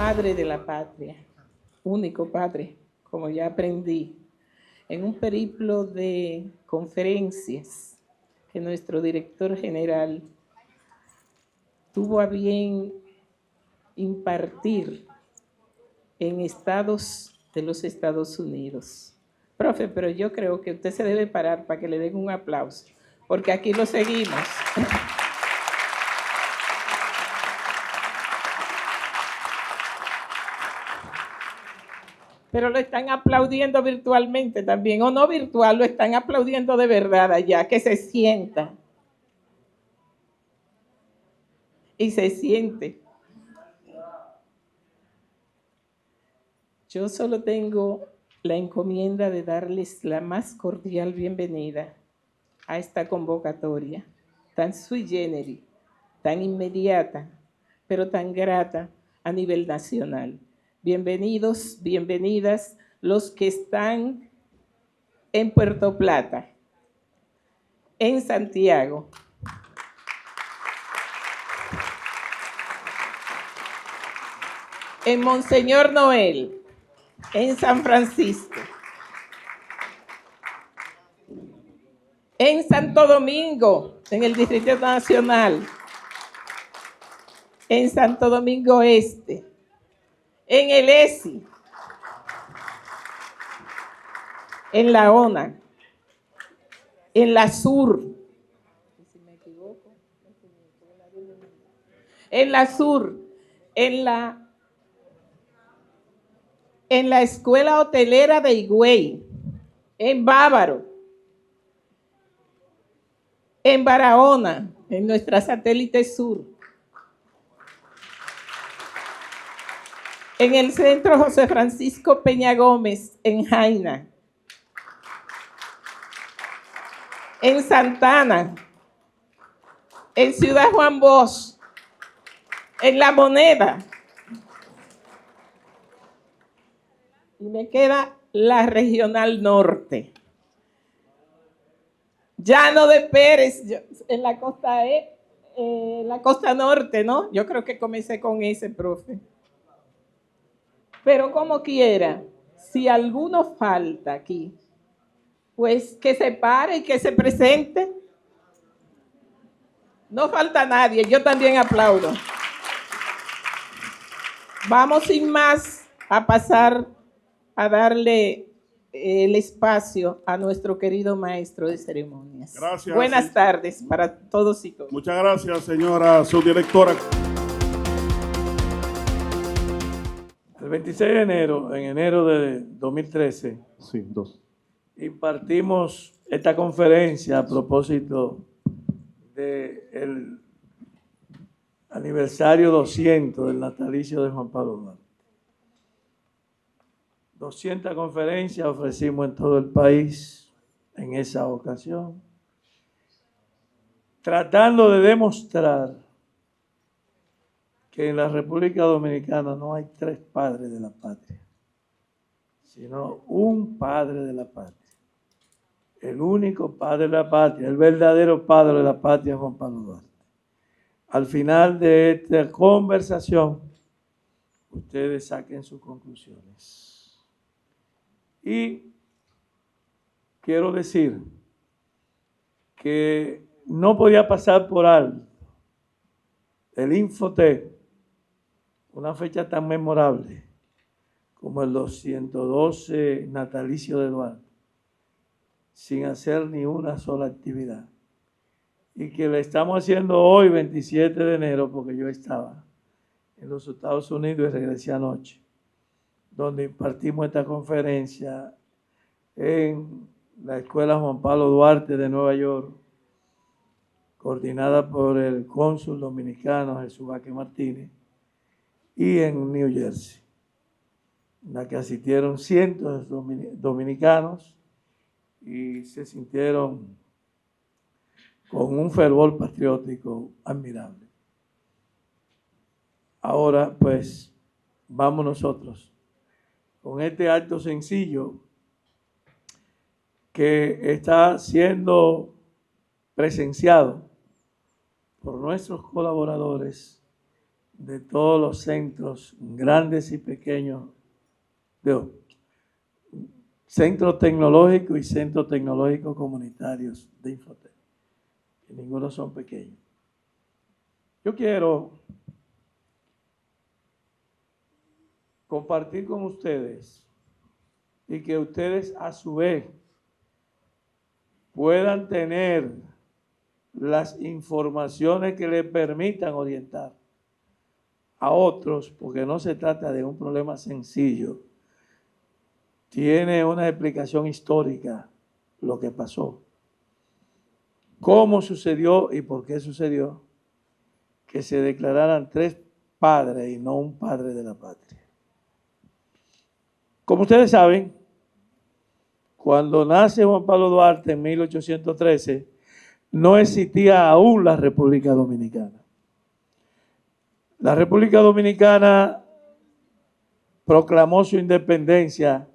padre de la patria, único padre, como ya aprendí, en un periplo de conferencias que nuestro director general tuvo a bien impartir en estados de los Estados Unidos. Profe, pero yo creo que usted se debe parar para que le den un aplauso, porque aquí lo seguimos. Pero lo están aplaudiendo virtualmente también, o no virtual, lo están aplaudiendo de verdad allá, que se sienta. Y se siente. Yo solo tengo la encomienda de darles la más cordial bienvenida a esta convocatoria, tan sui generis, tan inmediata, pero tan grata a nivel nacional. Bienvenidos, bienvenidas los que están en Puerto Plata, en Santiago, en Monseñor Noel, en San Francisco, en Santo Domingo, en el Distrito Nacional, en Santo Domingo Este, en el ESI, en la ONA, en la Sur, en la Sur, en la Escuela Hotelera de Higüey, en Bávaro, en Barahona, en nuestra satélite sur, en el Centro José Francisco Peña Gómez, en Jaina, en Santana, en Ciudad Juan Bosch, en La Moneda. Y me queda la Regional Norte. Llano de Pérez, en la costa la costa norte, ¿no? Yo creo que comencé con ese, profe. Pero como quiera, si alguno falta aquí, pues que se pare y que se presente. No falta nadie, yo también aplaudo. Vamos sin más a pasar a darle el espacio a nuestro querido maestro de ceremonias. Gracias. Buenas tardes para todos y todas. Muchas gracias, señora subdirectora. El 26 de enero, en enero de 2013, Sí, dos. impartimos esta conferencia a propósito del aniversario 200 del natalicio de Juan Pablo Duarte. 200 conferencias ofrecimos en todo el país en esa ocasión, tratando de demostrar que en la República Dominicana no hay tres padres de la patria, sino un padre de la patria. El único padre de la patria, el verdadero padre de la patria, Juan Pablo Duarte. Al final de esta conversación, ustedes saquen sus conclusiones. Y quiero decir que no podía pasar por alto el Infotec, una fecha tan memorable como el 212 natalicio de Duarte, sin hacer ni una sola actividad. Y que le estamos haciendo hoy, 27 de enero, porque yo estaba en los Estados Unidos y regresé anoche, donde impartimos esta conferencia en la Escuela Juan Pablo Duarte de Nueva York, coordinada por el cónsul dominicano Jesús Vázquez Martínez, y en New Jersey, en la que asistieron cientos de dominicanos y se sintieron con un fervor patriótico admirable. Ahora, pues, vamos nosotros con este acto sencillo que está siendo presenciado por nuestros colaboradores de todos los centros, grandes y pequeños, centros tecnológicos y centros tecnológicos comunitarios de Infotec, que ninguno son pequeños. Yo quiero compartir con ustedes y que ustedes a su vez puedan tener las informaciones que les permitan orientar a otros, porque no se trata de un problema sencillo. Tiene una explicación histórica lo que pasó. Cómo sucedió y por qué sucedió que se declararan 3 padres y no un padre de la patria. Como ustedes saben, cuando nace Juan Pablo Duarte en 1813, no existía aún la República Dominicana. La República Dominicana proclamó su independencia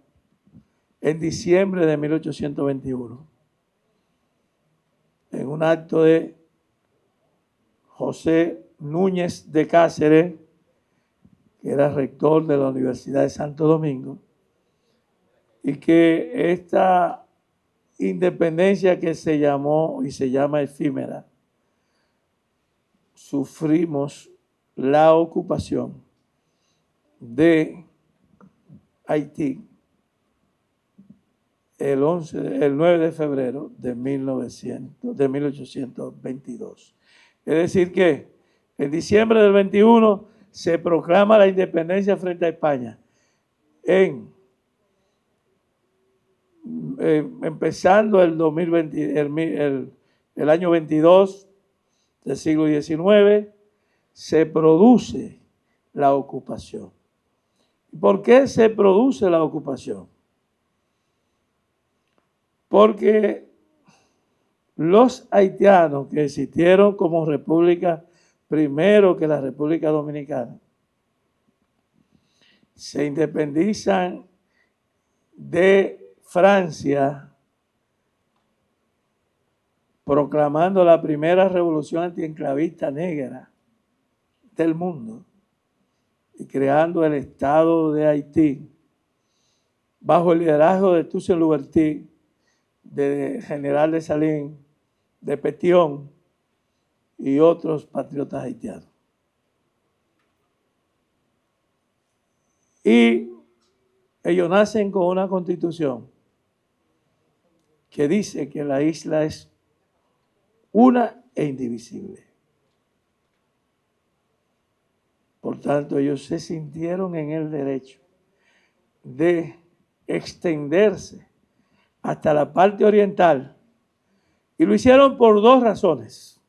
en diciembre de 1821, en un acto de José Núñez de Cáceres, que era rector de la Universidad de Santo Domingo, y que esta independencia que se llamó y se llama efímera, sufrimos la ocupación de Haití el 9 de febrero de 1822. Es decir que en diciembre del 21 se proclama la independencia frente a España. Empezando el 2020, el año 22 del siglo XIX, se produce la ocupación. ¿Por qué se produce la ocupación? Porque los haitianos que existieron como república primero que la República Dominicana se independizan de Francia, proclamando la primera revolución antienclavista negra del mundo y creando el Estado de Haití bajo el liderazgo de Toussaint Louverture, de General Dessalines, de Petion y otros patriotas haitianos. Y ellos nacen con una constitución que dice que la isla es una e indivisible. Por tanto, ellos se sintieron en el derecho de extenderse hasta la parte oriental, y lo hicieron por 2 razones.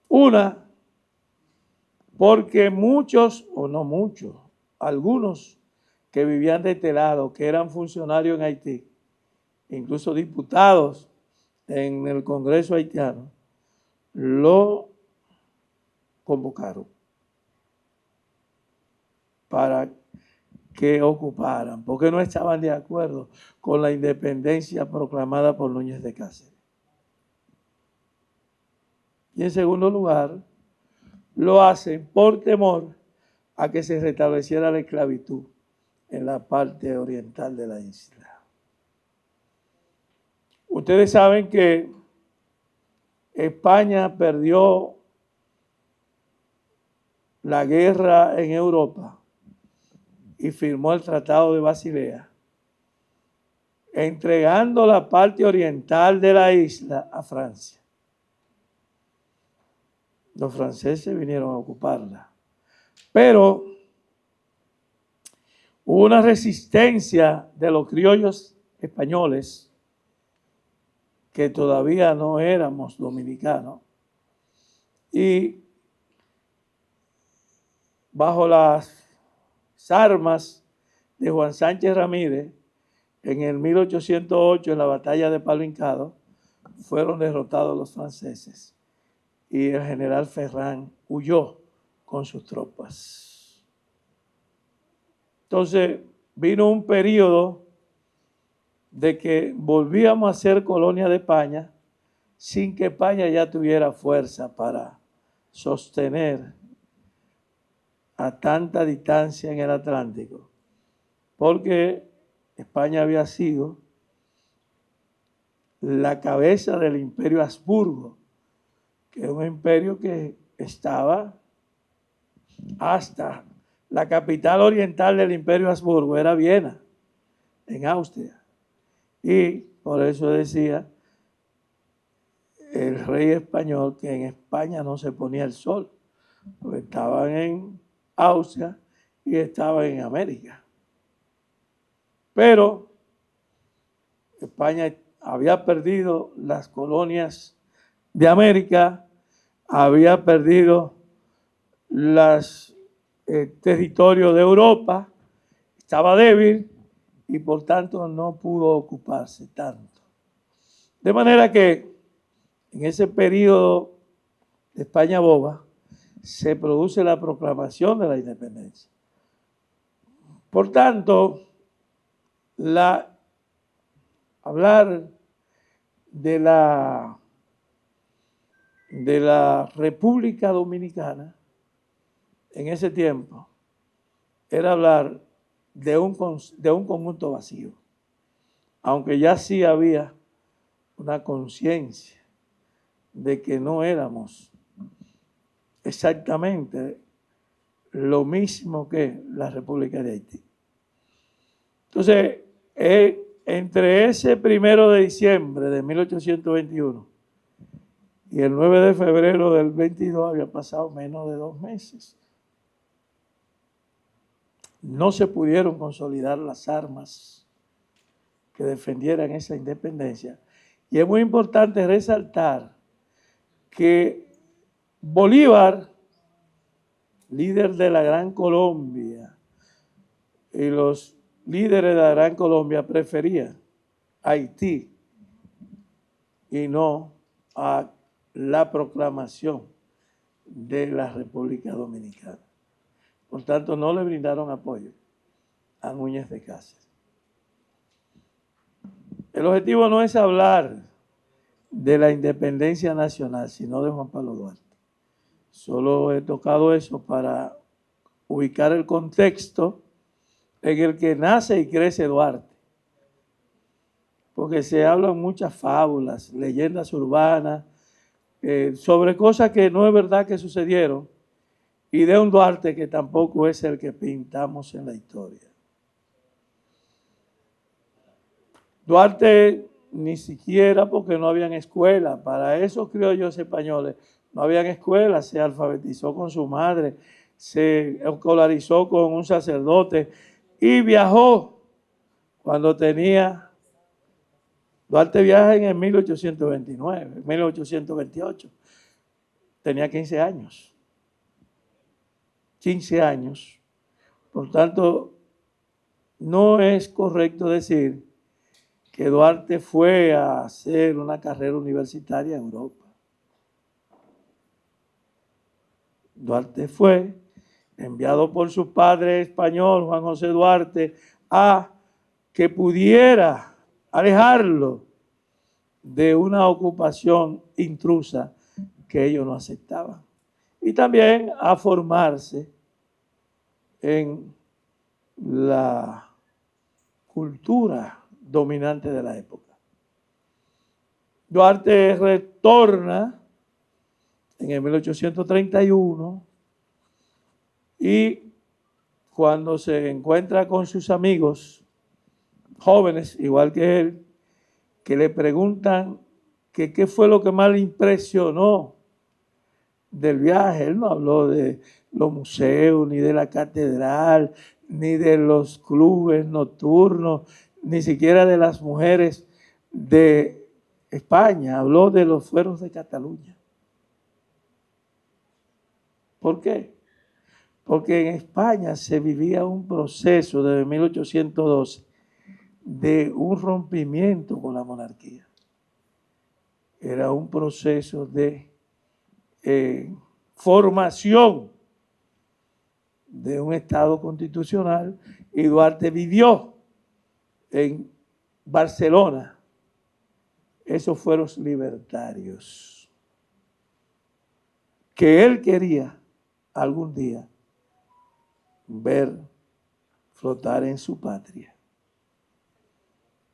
Una, porque muchos, o no muchos, algunos que vivían de este lado, que eran funcionarios en Haití, incluso diputados en el Congreso haitiano, lo convocaron para que ocuparan, porque no estaban de acuerdo con la independencia proclamada por Núñez de Cáceres. Y en segundo lugar, lo hacen por temor a que se restableciera la esclavitud en la parte oriental de la isla. Ustedes saben que España perdió la guerra en Europa y firmó el Tratado de Basilea, entregando la parte oriental de la isla a Francia. Los franceses vinieron a ocuparla, pero hubo una resistencia de los criollos españoles, que todavía no éramos dominicanos, y bajo las armas de Juan Sánchez Ramírez, en el 1808, en la batalla de Palo Hincado, fueron derrotados los franceses y el general Ferrán huyó con sus tropas. Entonces vino un periodo de que volvíamos a ser colonia de España sin que España ya tuviera fuerza para sostener a tanta distancia en el Atlántico, porque España había sido la cabeza del Imperio Habsburgo, que es un imperio que estaba hasta la capital oriental del Imperio Habsburgo, era Viena, en Austria. Y por eso decía el rey español que en España no se ponía el sol, porque estaban en Austria y estaban en América. Pero España había perdido las colonias de América, había perdido los territorios de Europa, estaba débil y por tanto no pudo ocuparse tanto. De manera que en ese periodo de España boba se produce la proclamación de la independencia. Por tanto, hablar de la República Dominicana en ese tiempo era hablar de un conjunto vacío, aunque ya sí había una conciencia de que no éramos exactamente lo mismo que la República de Haití. Entonces, entre ese 1 de diciembre de 1821 y el 9 de febrero del 22 había pasado menos de 2 meses. No se pudieron consolidar las armas que defendieran esa independencia. Y es muy importante resaltar que Bolívar, líder de la Gran Colombia, y los líderes de la Gran Colombia preferían a Haití y no a la proclamación de la República Dominicana. Por tanto, no le brindaron apoyo a Núñez de Cáceres. El objetivo no es hablar de la independencia nacional, sino de Juan Pablo Duarte. Solo he tocado eso para ubicar el contexto en el que nace y crece Duarte. Porque se hablan muchas fábulas, leyendas urbanas, sobre cosas que no es verdad que sucedieron, y de un Duarte que tampoco es el que pintamos en la historia. Duarte ni siquiera, porque no habían escuela, para esos criollos españoles no habían escuela, se alfabetizó con su madre, se escolarizó con un sacerdote y viajó cuando tenía... Duarte viaja en el 1829, 1828, tenía 15 años. 15 años. Por tanto, no es correcto decir que Duarte fue a hacer una carrera universitaria en Europa. Duarte fue enviado por su padre español, Juan José Duarte, a que pudiera alejarlo de una ocupación intrusa que ellos no aceptaban. Y también a formarse en la cultura dominante de la época. Duarte retorna en el 1831 y cuando se encuentra con sus amigos jóvenes, igual que él, que le preguntan que qué fue lo que más le impresionó del viaje. Él no habló de los museos, ni de la catedral, ni de los clubes nocturnos, ni siquiera de las mujeres de España. Habló de los fueros de Cataluña. ¿Por qué? Porque en España se vivía un proceso desde 1812 de un rompimiento con la monarquía. Era un proceso de formación de un Estado constitucional y Duarte vivió en Barcelona esos fueros libertarios. que él quería algún día ver flotar en su patria.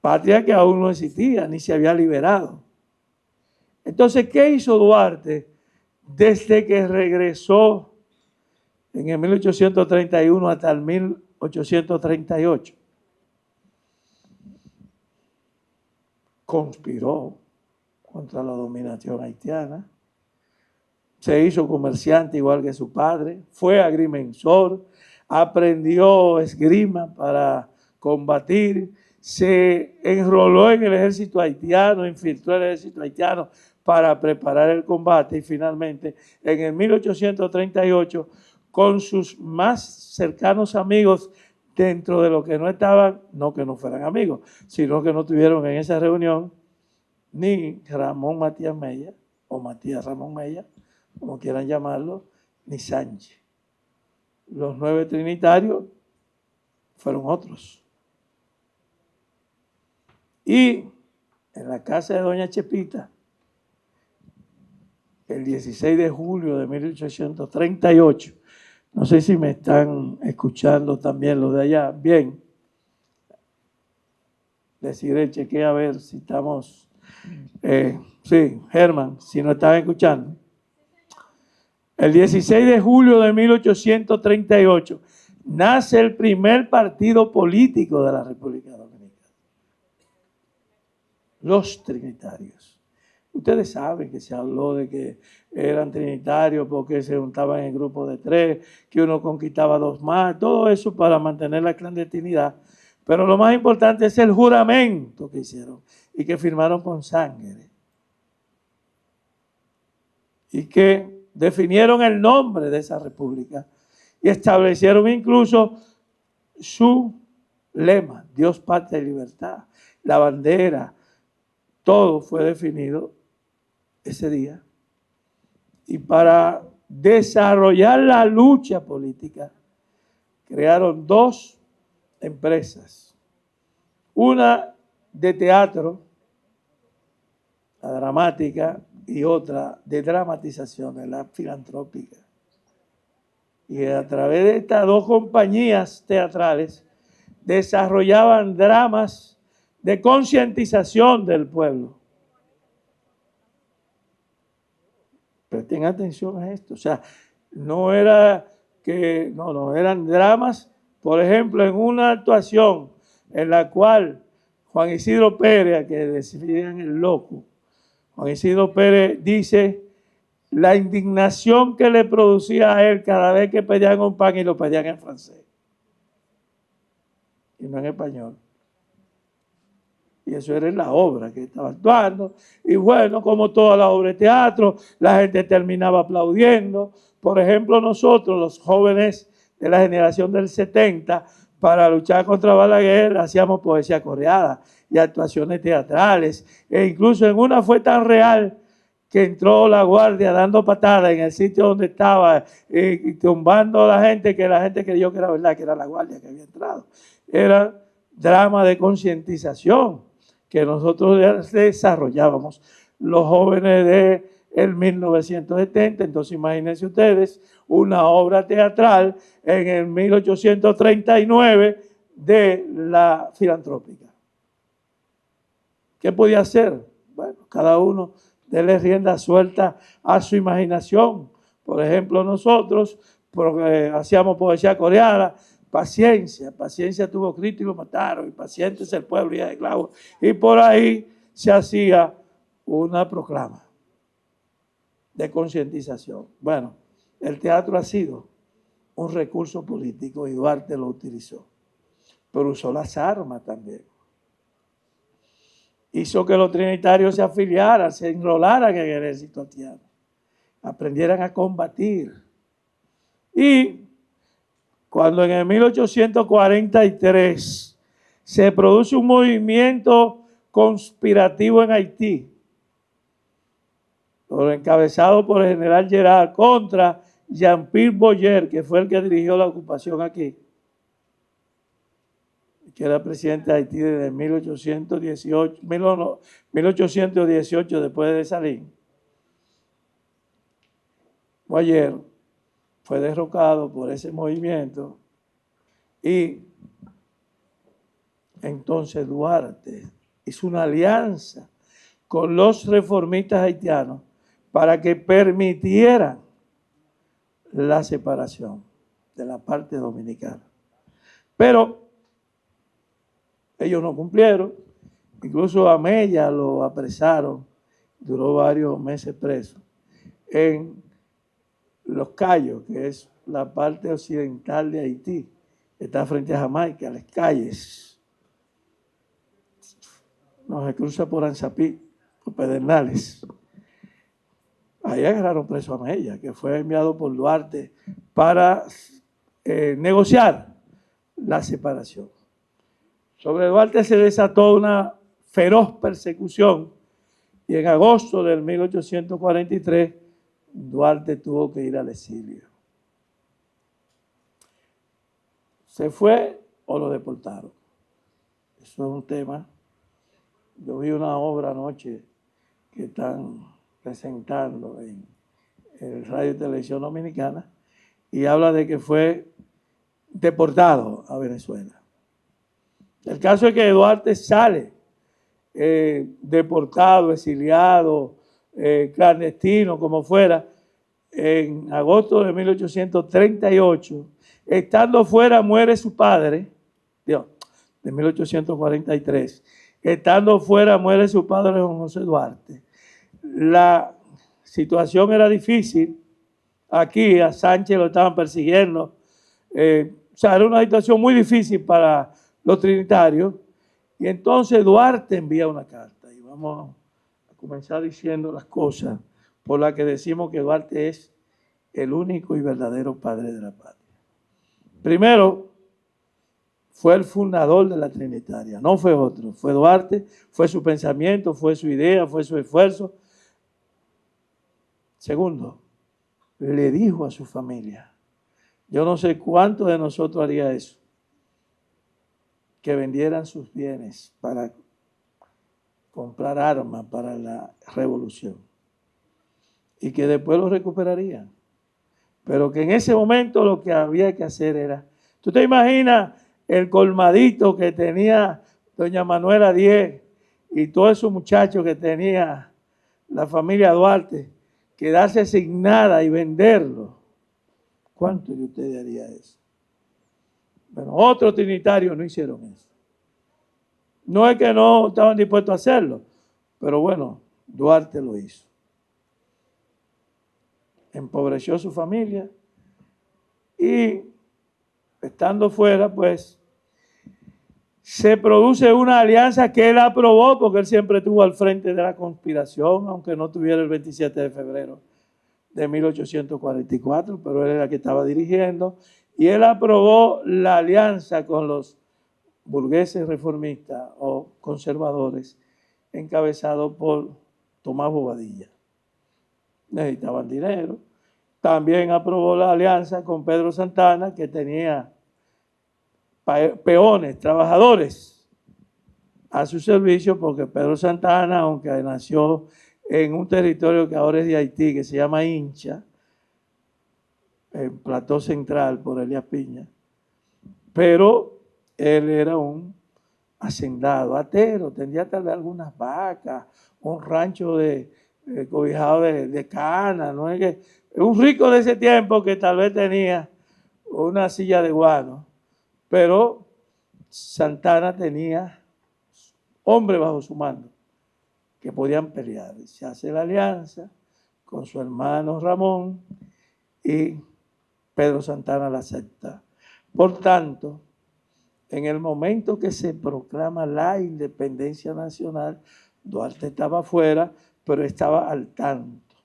Patria que aún no existía, ni se había liberado. Entonces, ¿qué hizo Duarte desde que regresó en el 1831 hasta el 1838? Conspiró contra la dominación haitiana, se hizo comerciante igual que su padre, fue agrimensor, aprendió esgrima para combatir, se enroló en el ejército haitiano, infiltró el ejército haitiano para preparar el combate y finalmente en el 1838 con sus más cercanos amigos dentro de lo que no estaban, no que no fueran amigos, sino que no tuvieron en esa reunión ni Ramón Matías Mella o Matías Ramón Mella, como quieran llamarlo, ni Sánchez. Los 9 trinitarios fueron otros. Y en la casa de doña Chepita, el 16 de julio de 1838, no sé si me están escuchando también los de allá, bien, deciré, chequeé a ver si estamos, sí, Germán, si nos están escuchando. El 16 de julio de 1838 nace el primer partido político de la República Dominicana. Los trinitarios. Ustedes saben que se habló de que eran trinitarios porque se juntaban en grupos de 3, que uno conquistaba 2 más, todo eso para mantener la clandestinidad. Pero lo más importante es el juramento que hicieron y que firmaron con sangre. Y que definieron el nombre de esa república y establecieron incluso su lema, Dios, patria y libertad, la bandera, todo fue definido ese día. Y para desarrollar la lucha política, crearon 2 empresas. Una de teatro, la dramática, y otra de dramatización, la filantrópica. Y a través de estas 2 compañías teatrales desarrollaban dramas de concientización del pueblo. Presten atención a esto. O sea, no era que, no, eran dramas, por ejemplo, en una actuación en la cual Juan Isidro Pérez, que decían el loco, Juan Isidro Pérez dice la indignación que le producía a él cada vez que pedían un pan y lo pedían en francés y no en español. Y eso era en la obra que estaba actuando. Y bueno, como toda la obra de teatro, la gente terminaba aplaudiendo. Por ejemplo, nosotros, los jóvenes de la generación del 70, para luchar contra Balaguer, hacíamos poesía coreada y actuaciones teatrales. E incluso en una fue tan real que entró la guardia dando patadas en el sitio donde estaba y tumbando a la gente, que la gente creyó que era verdad, que era la guardia que había entrado. Era drama de concientización que nosotros desarrollábamos los jóvenes de el 1970. Entonces imagínense ustedes una obra teatral en el 1839 de la filantrópica. ¿Qué podía hacer? Bueno, cada uno déle rienda suelta a su imaginación. Por ejemplo, nosotros hacíamos poesía coreana. Paciencia tuvo Cristo y lo mataron, y paciente es el pueblo y es esclavo. Y por ahí se hacía una proclama de concientización. Bueno, el teatro ha sido un recurso político y Duarte lo utilizó, pero usó las armas también. Hizo que los trinitarios se afiliaran, se enrolaran en el ejército haitiano, aprendieran a combatir. Y cuando en el 1843 se produce un movimiento conspirativo en Haití, encabezado por el general Gerard contra Jean-Pierre Boyer, que fue el que dirigió la ocupación aquí, que era presidente de Haití desde 1818 después de salir. o ayer, fue derrocado por ese movimiento y entonces Duarte hizo una alianza con los reformistas haitianos para que permitieran la separación de la parte dominicana. Pero ellos no cumplieron, incluso a Mella lo apresaron, duró varios meses preso, en Los Cayos, que es la parte occidental de Haití, está frente a Jamaica, las calles. No se cruza por Anzapí, por Pedernales. Ahí agarraron preso a Mella, que fue enviado por Duarte para negociar la separación. Sobre Duarte se desató una feroz persecución y en agosto del 1843 Duarte tuvo que ir al exilio. ¿Se fue o lo deportaron? Eso es un tema. Yo vi una obra anoche que están presentando en el Radio y Televisión Dominicana y habla de que fue deportado a Venezuela. El caso es que Duarte sale deportado, exiliado, clandestino, como fuera, en agosto de 1838. Estando fuera muere su padre, Dios, de 1843. Estando fuera muere su padre, Juan José Duarte. La situación era difícil. Aquí a Sánchez lo estaban persiguiendo. O sea, era una situación muy difícil para los trinitarios. Y entonces Duarte envía una carta. Y vamos a comenzar diciendo las cosas por las que decimos que Duarte es el único y verdadero padre de la patria. Primero, fue el fundador de la Trinitaria, no fue otro, fue Duarte, fue su pensamiento, fue su idea, fue su esfuerzo. Segundo, le dijo a su familia, yo no sé cuánto de nosotros haría eso, que vendieran sus bienes para comprar armas para la revolución y que después lo recuperarían. Pero que en ese momento lo que había que hacer era, ¿tú te imaginas el colmadito que tenía doña Manuela Diez y todos esos muchachos que tenía la familia Duarte, quedarse sin nada y venderlo? ¿Cuánto de ustedes haría eso? Bueno, otros trinitarios no hicieron eso. No es que no estaban dispuestos a hacerlo, pero bueno, Duarte lo hizo. Empobreció a su familia y estando fuera, pues, se produce una alianza que él aprobó porque él siempre estuvo al frente de la conspiración, aunque no tuviera el 27 de febrero de 1844, pero él era el que estaba dirigiendo, y él aprobó la alianza con los burgueses reformistas o conservadores, encabezados por Tomás Bobadilla. Necesitaban dinero. También aprobó la alianza con Pedro Santana, que tenía peones, trabajadores a su servicio, porque Pedro Santana, aunque nació en un territorio que ahora es de Haití, que se llama Hincha, en Plató Central por Elías Piña, pero él era un hacendado, atero, tendría tal vez algunas vacas, un rancho cobijado de cana, ¿no? Es un rico de ese tiempo que tal vez tenía una silla de guano, pero Santana tenía hombres bajo su mando que podían pelear. Se hace la alianza con su hermano Ramón y Pedro Santana la acepta. Por tanto, en el momento que se proclama la independencia nacional, Duarte estaba afuera, pero estaba al tanto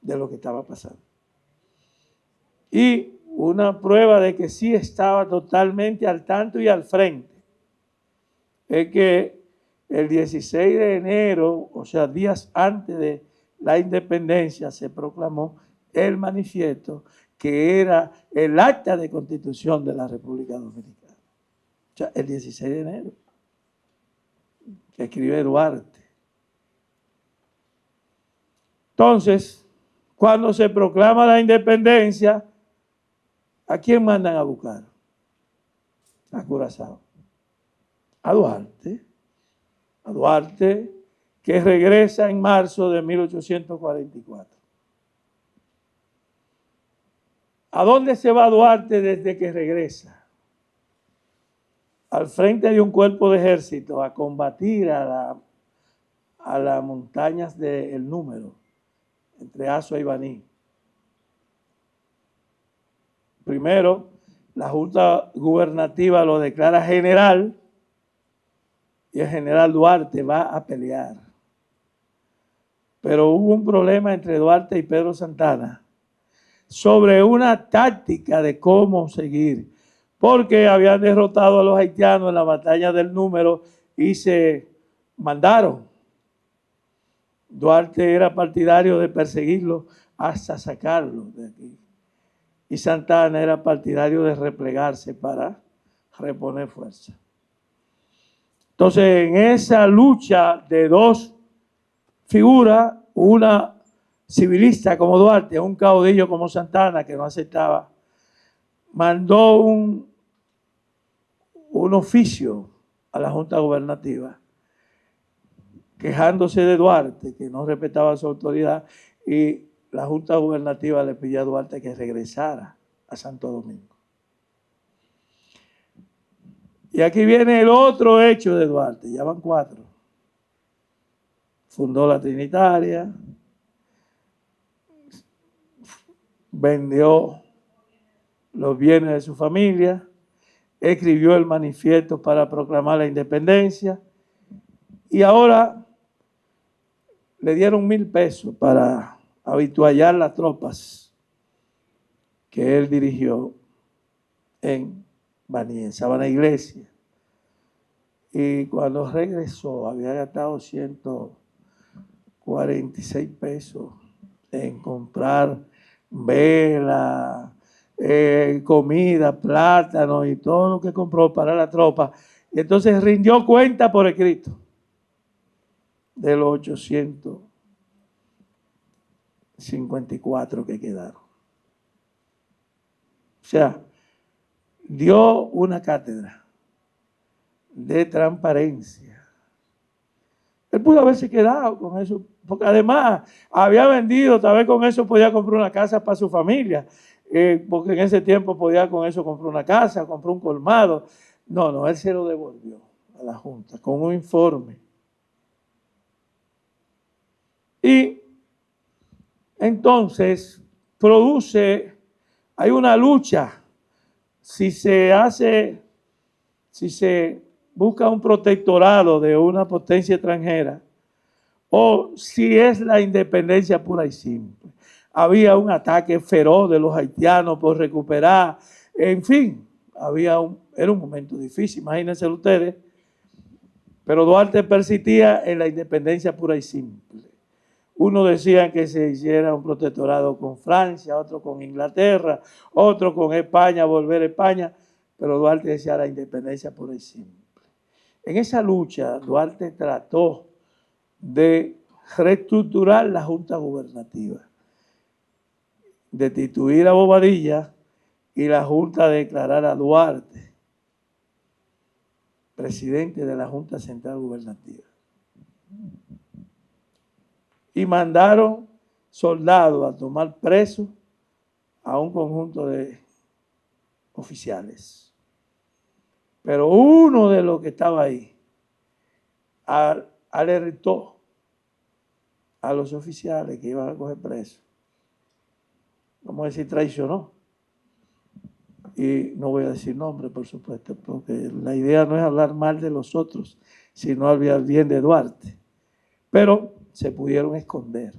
de lo que estaba pasando. Y una prueba de que sí estaba totalmente al tanto y al frente es que el 16 de enero, o sea, días antes de la independencia, se proclamó el manifiesto que era el acta de constitución de la República Dominicana. O sea, el 16 de enero, que escribe Duarte. Entonces, Cuando se proclama la independencia, ¿a quién mandan a buscar? A Curazao. A Duarte. A Duarte, que regresa en marzo de 1844. ¿A dónde se va Duarte desde que regresa? Al frente de un cuerpo de ejército a combatir a las montañas del Número, entre Azua y Baní. Primero, la Junta Gubernativa lo declara general y el general Duarte va a pelear. Pero hubo un problema entre Duarte y Pedro Santana sobre una táctica de cómo seguir, porque habían derrotado a los haitianos en la batalla del Número y se mandaron. Duarte era partidario de perseguirlo hasta sacarlo de aquí. Y Santana era partidario de replegarse para reponer fuerza. Entonces, en esa lucha de dos figuras, una civilista como Duarte, un caudillo como Santana, que no aceptaba, mandó un oficio a la Junta Gubernativa, quejándose de Duarte, que no respetaba su autoridad, y la Junta Gubernativa le pidió a Duarte que regresara a Santo Domingo. Y aquí viene el otro hecho de Duarte, ya van 4. Fundó la Trinitaria, vendió los bienes de su familia, escribió el manifiesto para proclamar la independencia y ahora le dieron 1,000 pesos para habituallar las tropas que él dirigió en Baní, en Sabana Iglesia. Y cuando regresó había gastado 146 pesos en comprar vela, comida, plátano y todo lo que compró para la tropa. Y entonces rindió cuenta por escrito de los 854 que quedaron. O sea, dio una cátedra de transparencia. Él pudo haberse quedado con eso, porque además había vendido, tal vez con eso podía comprar una casa para su familia, porque en ese tiempo podía con eso comprar una casa, comprar un colmado. No, él se lo devolvió a la Junta con un informe. Y entonces hay una lucha, si se busca un protectorado de una potencia extranjera o si es la independencia pura y simple. Había un ataque feroz de los haitianos por recuperar, en fin, era un momento difícil, imagínense ustedes, pero Duarte persistía en la independencia pura y simple. Uno decía que se hiciera un protectorado con Francia, otro con Inglaterra, otro con España, volver a España, pero Duarte decía la independencia pura y simple. En esa lucha, Duarte trató de reestructurar la Junta Gubernativa, destituir a Bobadilla y la Junta declarar a Duarte presidente de la Junta Central Gubernativa. Y mandaron soldados a tomar preso a un conjunto de oficiales. Pero uno de los que estaba ahí alertó a los oficiales que iban a coger presos. Vamos a decir, traicionó. Y no voy a decir nombre, por supuesto, porque la idea no es hablar mal de los otros, sino hablar bien de Duarte. Pero se pudieron esconder.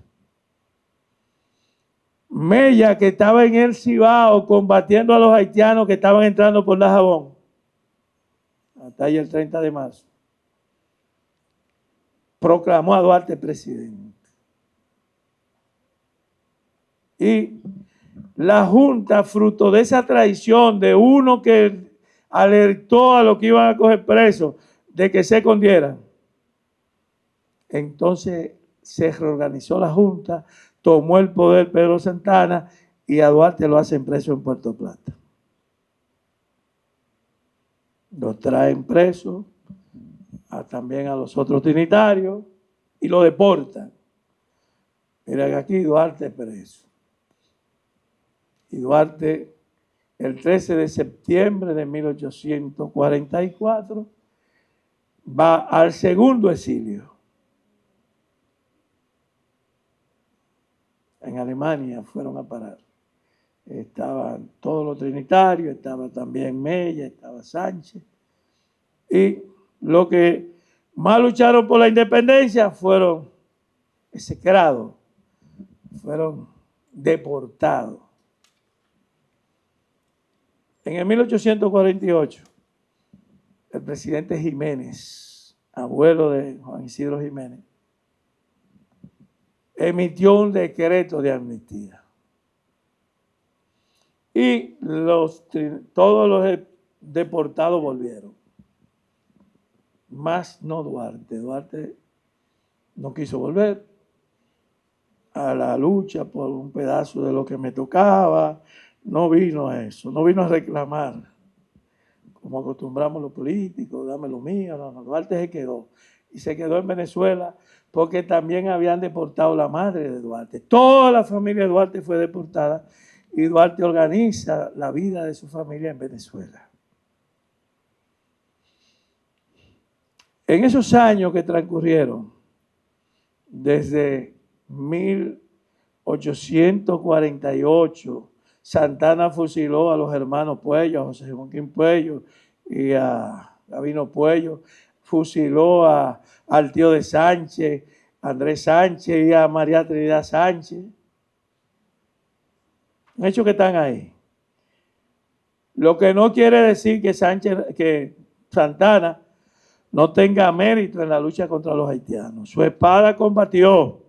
Mella, que estaba en el Cibao combatiendo a los haitianos que estaban entrando por Dajabón, hasta ahí el 30 de marzo, proclamó a Duarte presidente. Y la Junta, fruto de esa traición de uno que alertó a los que iban a coger presos de que se escondieran, entonces se reorganizó la Junta, tomó el poder Pedro Santana y a Duarte lo hacen preso en Puerto Plata. Lo traen preso también a los otros trinitarios y lo deportan. Miren aquí Duarte preso. Y Duarte, el 13 de septiembre de 1844, va al segundo exilio. En Alemania fueron a parar. Estaban todos los trinitarios, estaba también Mella, estaba Sánchez. Y los que más lucharon por la independencia fueron execrados, fueron deportados. En el 1848, el presidente Jiménez, abuelo de Juan Isidro Jiménez, emitió un decreto de amnistía. Y todos los deportados volvieron. Más no Duarte. Duarte no quiso volver a la lucha por un pedazo de lo que me tocaba. No vino a eso, no vino a reclamar, como acostumbramos los políticos, dame lo mío. No, Duarte se quedó. Y se quedó en Venezuela porque también habían deportado la madre de Duarte. Toda la familia de Duarte fue deportada y Duarte organiza la vida de su familia en Venezuela. En esos años que transcurrieron, desde 1848, Santana fusiló a los hermanos Puello, a José Joaquín Puello y a Gabino Puello, fusiló al tío de Sánchez, Andrés Sánchez y a María Trinidad Sánchez. Un hecho que están ahí. Lo que no quiere decir que Santana no tenga mérito en la lucha contra los haitianos. Su espada combatió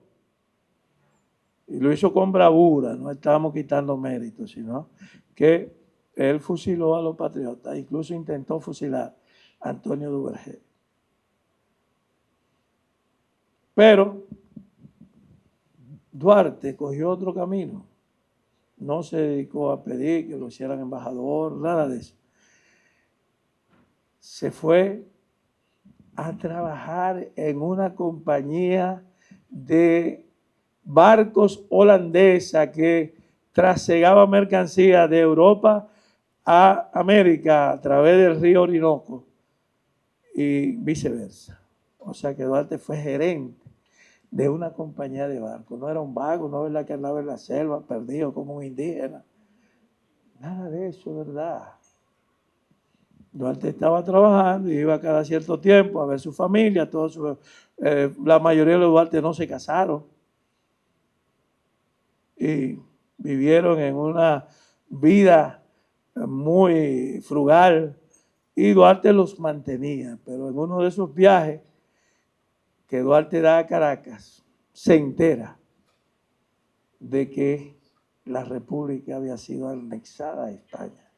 y lo hizo con bravura. No estamos quitando mérito, sino que él fusiló a los patriotas, incluso intentó fusilar a Antonio Duvergé. Pero Duarte cogió otro camino. No se dedicó a pedir que lo hicieran embajador, nada de eso. Se fue a trabajar en una compañía de barcos holandesa que trasegaba mercancía de Europa a América a través del río Orinoco y viceversa. O sea que Duarte fue gerente de una compañía de barcos. No era un vago, no es la que andaba en la selva perdido como un indígena. Nada de eso, ¿verdad? Duarte estaba trabajando y iba cada cierto tiempo a ver su familia. La mayoría de los Duarte no se casaron y vivieron en una vida muy frugal y Duarte los mantenía. Pero en uno de esos viajes que Duarte da a Caracas, se entera de que la República había sido anexada a España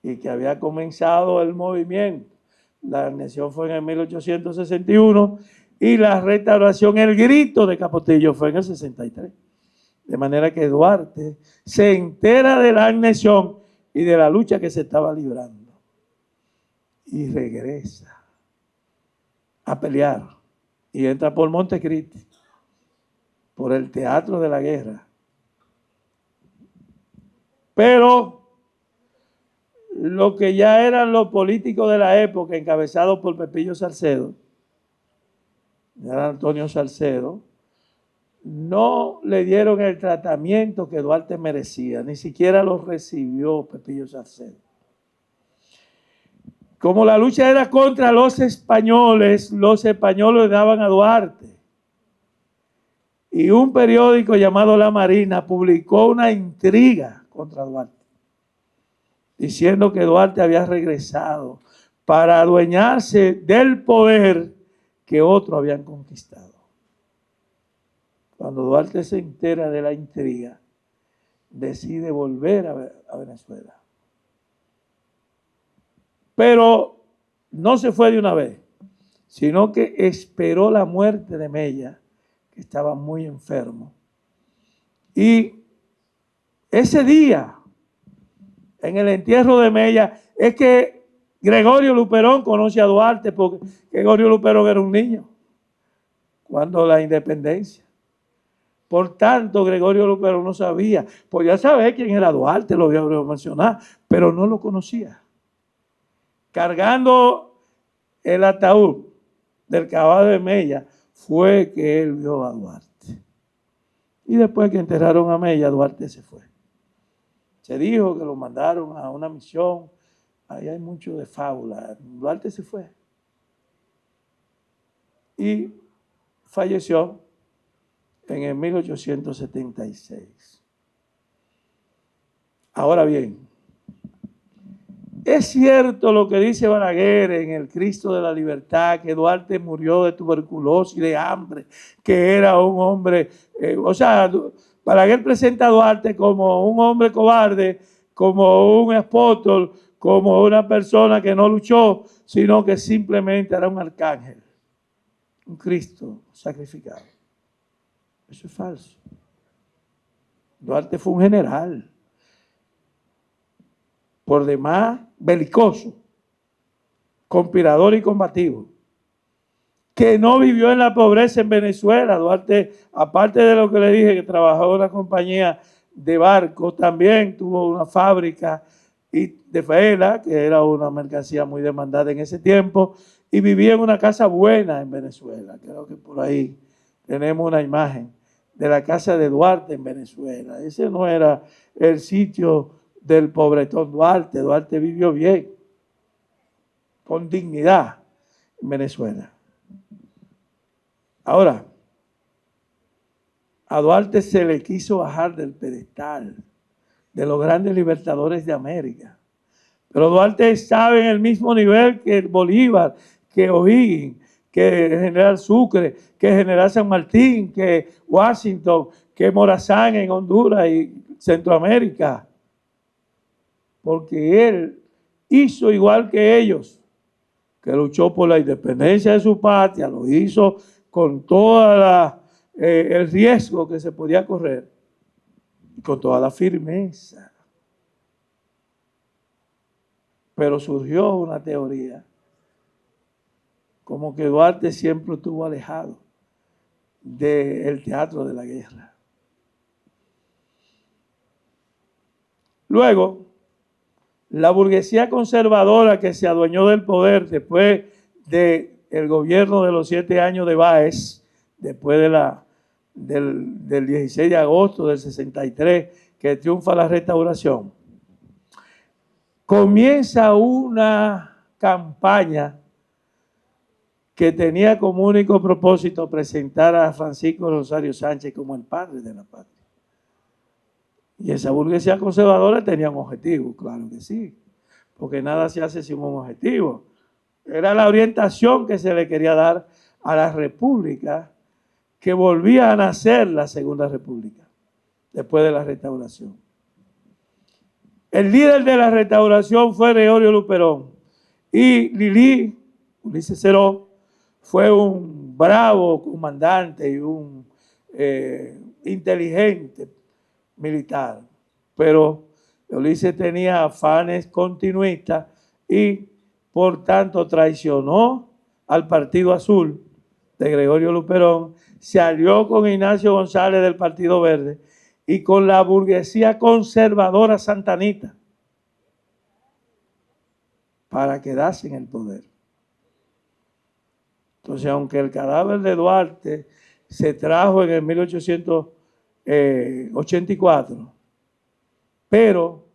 y que había comenzado el movimiento. La anexión fue en el 1861 y la restauración, el grito de Capotillo, fue en el 63. De manera que Duarte se entera de la anexión y de la lucha que se estaba librando y regresa a pelear. Y entra por Montecristi, por el teatro de la guerra. Pero lo que ya eran los políticos de la época, encabezados por Pepillo Salcedo, era Antonio Salcedo, no le dieron el tratamiento que Duarte merecía, ni siquiera lo recibió Pepillo Salcedo. Como la lucha era contra los españoles daban a Duarte. Y un periódico llamado La Marina publicó una intriga contra Duarte, diciendo que Duarte había regresado para adueñarse del poder que otros habían conquistado. Cuando Duarte se entera de la intriga, decide volver a Venezuela. Pero no se fue de una vez, sino que esperó la muerte de Mella, que estaba muy enfermo, Y ese día, en el entierro de Mella, es que Gregorio Luperón conoce a Duarte, porque Gregorio Luperón era un niño cuando la independencia. Por tanto, Gregorio Luperón no sabía. Podía saber quién era Duarte, lo había mencionado, pero no lo conocía. Cargando el ataúd del caballo de Mella, fue que él vio a Duarte. Y después que enterraron a Mella, Duarte se fue. Se dijo que lo mandaron a una misión. Ahí hay mucho de fábula. Duarte se fue. Y falleció en el 1876. Ahora bien, es cierto lo que dice Balaguer en El Cristo de la Libertad, que Duarte murió de tuberculosis y de hambre, que era un hombre, Balaguer presenta a Duarte como un hombre cobarde, como un apóstol, como una persona que no luchó, sino que simplemente era un arcángel, un Cristo sacrificado. Eso es falso. Duarte fue un general, por demás belicoso, conspirador y combativo, que no vivió en la pobreza en Venezuela. Duarte, aparte de lo que le dije, que trabajó en una compañía de barcos, también tuvo una fábrica de vela, que era una mercancía muy demandada en ese tiempo, y vivía en una casa buena en Venezuela. Creo que por ahí tenemos una imagen de la casa de Duarte en Venezuela. Ese no era el sitio del pobretón Duarte. Duarte vivió bien, con dignidad en Venezuela. Ahora, a Duarte se le quiso bajar del pedestal de los grandes libertadores de América. Pero Duarte estaba en el mismo nivel que Bolívar, que O'Higgins, que General Sucre, que General San Martín, que Washington, que Morazán en Honduras y Centroamérica. Porque él hizo igual que ellos, que luchó por la independencia de su patria, lo hizo con todo el riesgo que se podía correr, y con toda la firmeza. Pero surgió una teoría, como que Duarte siempre estuvo alejado del teatro de la guerra. Luego, la burguesía conservadora que se adueñó del poder después del gobierno de los 7 años de Báez, después del 16 de agosto del 63, que triunfa la Restauración, comienza una campaña que tenía como único propósito presentar a Francisco Rosario Sánchez como el padre de la patria. Y esa burguesía conservadora tenía un objetivo, claro que sí, porque nada se hace sin un objetivo. Era la orientación que se le quería dar a la república que volvía a nacer la Segunda República, después de la Restauración. El líder de la Restauración fue Gregorio Luperón, y Ulises Cerón, fue un bravo comandante y un inteligente militar, pero Ulises tenía afanes continuistas y por tanto traicionó al Partido Azul de Gregorio Luperón, se alió con Ignacio González del Partido Verde y con la burguesía conservadora santanita para quedarse en el poder. Entonces, aunque el cadáver de Duarte se trajo en el 1884, pero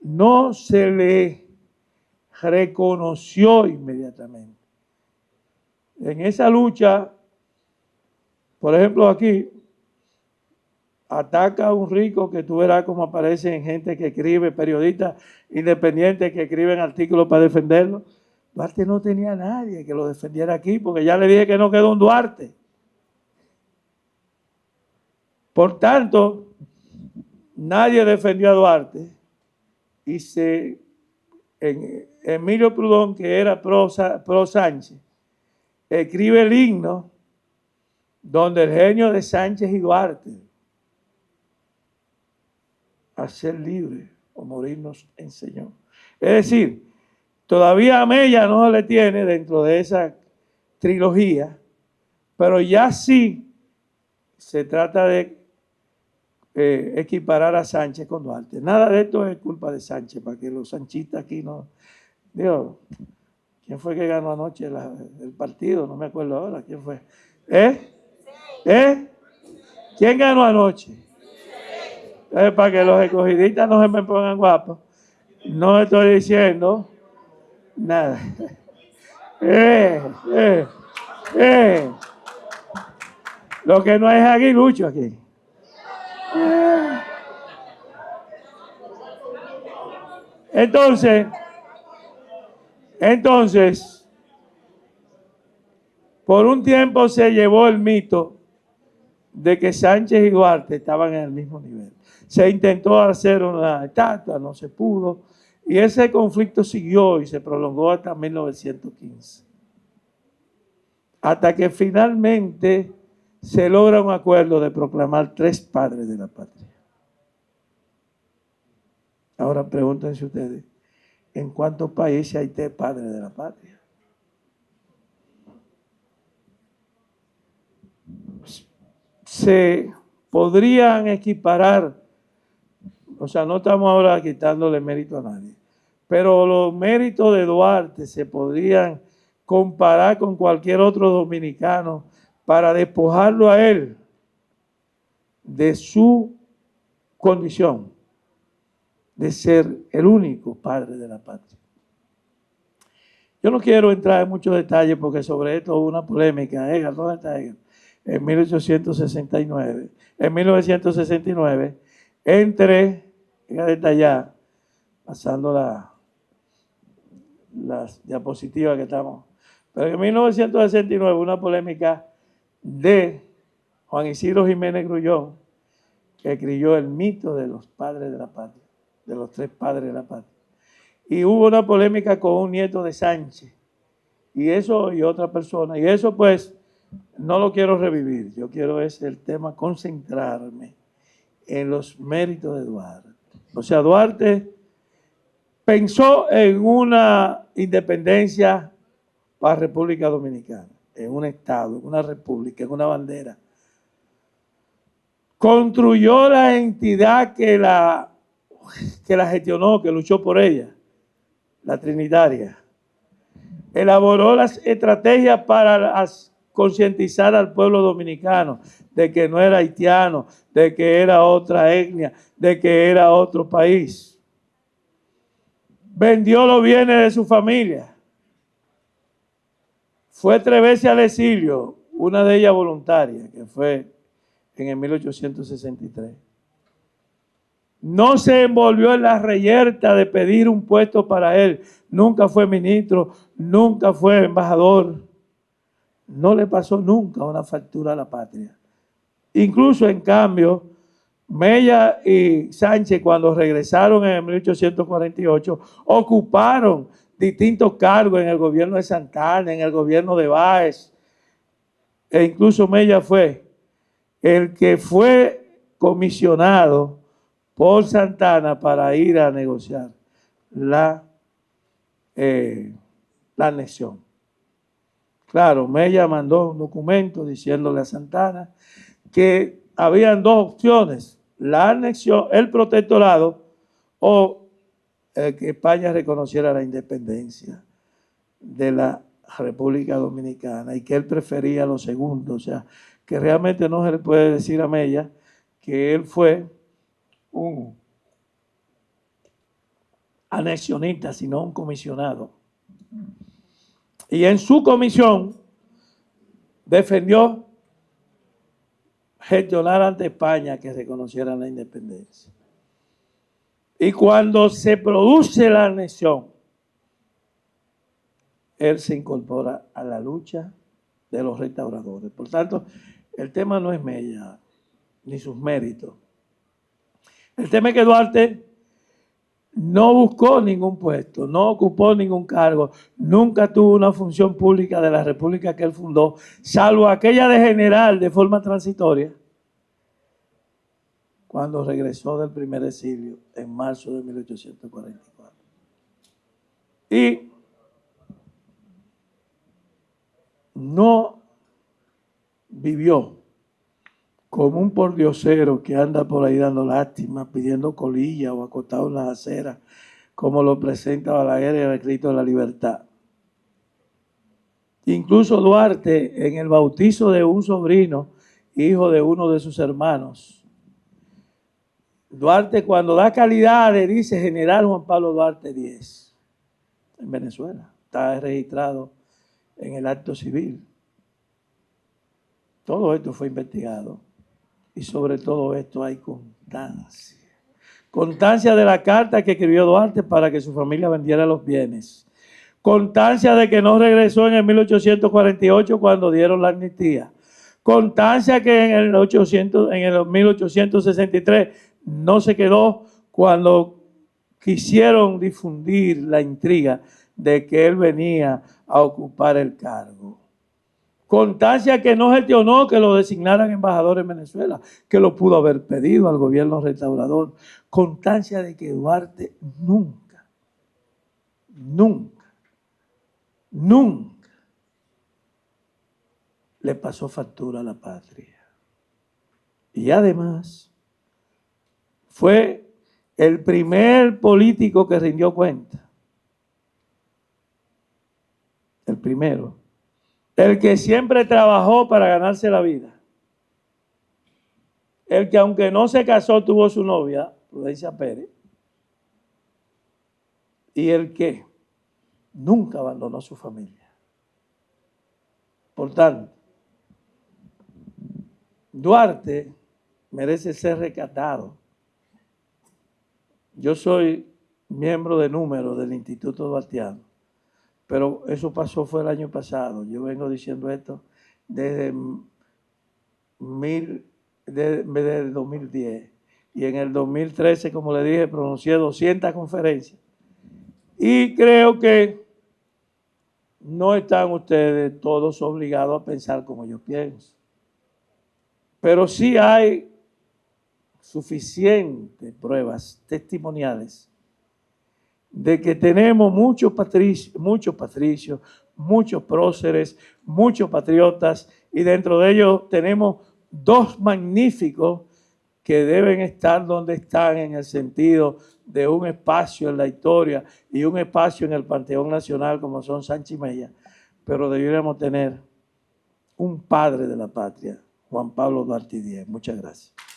no se le reconoció inmediatamente. En esa lucha, por ejemplo aquí, ataca a un rico que tú verás cómo aparecen gente que escribe, periodistas independientes que escriben artículos para defenderlo. Duarte no tenía a nadie que lo defendiera aquí, porque ya le dije que no quedó un Duarte. Por tanto, nadie defendió a Duarte y Emilio Prudón, que era pro Sánchez, escribe el himno donde el genio de Sánchez y Duarte a ser libres o morir nos enseñó. Es decir, todavía a Mella no se le tiene dentro de esa trilogía, pero ya sí se trata de equiparar a Sánchez con Duarte. Nada de esto es culpa de Sánchez, para que los sanchistas aquí no... Dios, ¿quién fue que ganó anoche el partido? No me acuerdo ahora. ¿Quién fue? ¿Quién ganó anoche? Para que los escogidistas no se me pongan guapos. No estoy diciendo nada. Lo que no es aguilucho aquí. Entonces, por un tiempo se llevó el mito de que Sánchez y Duarte estaban en el mismo nivel. Se intentó hacer una estatua, no se pudo, y ese conflicto siguió y se prolongó hasta 1915. Hasta que finalmente se logra un acuerdo de proclamar 3 padres de la patria. Ahora pregúntense ustedes, ¿en cuántos países hay 3 padres de la patria? Se podrían equiparar, o sea, no estamos ahora quitándole mérito a nadie, pero los méritos de Duarte se podrían comparar con cualquier otro dominicano para despojarlo a él de su condición de ser el único padre de la patria. Yo no quiero entrar en muchos detalles porque sobre esto hubo una polémica. ¿Dónde está Edgar? En 1969, entre, detallar, pasando las diapositivas que estamos. Pero en 1969 una polémica de Juan Isidro Jiménez Grullón, que escribió el mito de los padres de la patria, de los 3 padres de la patria. Y hubo una polémica con un nieto de Sánchez, y eso y otra persona, y eso pues no lo quiero revivir. Yo quiero el tema concentrarme en los méritos de Duarte. O sea, Duarte pensó en una independencia para República Dominicana, en un estado, en una república, en una bandera. Construyó la entidad que la gestionó, que luchó por ella, la Trinitaria. Elaboró las estrategias para concientizar al pueblo dominicano de que no era haitiano, de que era otra etnia, de que era otro país. Vendió los bienes de su familia. Fue 3 veces al exilio, una de ellas voluntaria, que fue en el 1863. No se envolvió en la reyerta de pedir un puesto para él. Nunca fue ministro, nunca fue embajador. No le pasó nunca una factura a la patria. Incluso, en cambio, Mella y Sánchez, cuando regresaron en 1848, ocuparon distintos cargos en el gobierno de Santana, en el gobierno de Báez. E incluso Mella fue el que fue comisionado por Santana para ir a negociar la anexión. Claro, Mella mandó un documento diciéndole a Santana que habían 2 opciones: la anexión, el protectorado, o que España reconociera la independencia de la República Dominicana, y que él prefería lo segundo. O sea, que realmente no se le puede decir a Mella que él fue un anexionista, sino un comisionado. Y en su comisión defendió gestionar ante España que reconociera la independencia. Y cuando se produce la anexión, él se incorpora a la lucha de los restauradores. Por tanto, el tema no es Mella ni sus méritos. El tema es que Duarte no buscó ningún puesto, no ocupó ningún cargo, nunca tuvo una función pública de la república que él fundó, salvo aquella de general de forma transitoria. cuando regresó del primer exilio en marzo de 1844. Y no vivió como un pordiosero que anda por ahí dando lástima, pidiendo colilla o acostado en las aceras, como lo presenta Balaguer en el Escrito de la Libertad. Incluso Duarte, en el bautizo de un sobrino, hijo de uno de sus hermanos, Duarte, cuando da calidades, dice General Juan Pablo Duarte X, en Venezuela. Está registrado en el acto civil. Todo esto fue investigado y sobre todo esto hay constancia. Constancia de la carta que escribió Duarte para que su familia vendiera los bienes. Constancia de que no regresó en el 1848 cuando dieron la amnistía. Constancia que en el 1863 no se quedó cuando quisieron difundir la intriga de que él venía a ocupar el cargo. Constancia que no gestionó que lo designaran embajador en Venezuela, que lo pudo haber pedido al gobierno restaurador. Constancia de que Duarte nunca le pasó factura a la patria. Y además fue el primer político que rindió cuenta. El primero. El que siempre trabajó para ganarse la vida. El que aunque no se casó tuvo su novia, Prudencia Pérez. Y el que nunca abandonó a su familia. Por tanto, Duarte merece ser rescatado. Yo soy miembro de número del Instituto Duartiano, pero eso fue el año pasado. Yo vengo diciendo esto desde 2010. Y en el 2013, como le dije, pronuncié 200 conferencias. Y creo que no están ustedes todos obligados a pensar como yo pienso. Pero sí hay suficientes pruebas testimoniales de que tenemos muchos patricios, muchos próceres, muchos patriotas, y dentro de ellos tenemos dos magníficos que deben estar donde están en el sentido de un espacio en la historia y un espacio en el Panteón Nacional como son Sánchez y Mella, pero deberíamos tener un padre de la patria, Juan Pablo Duarte X. Muchas gracias.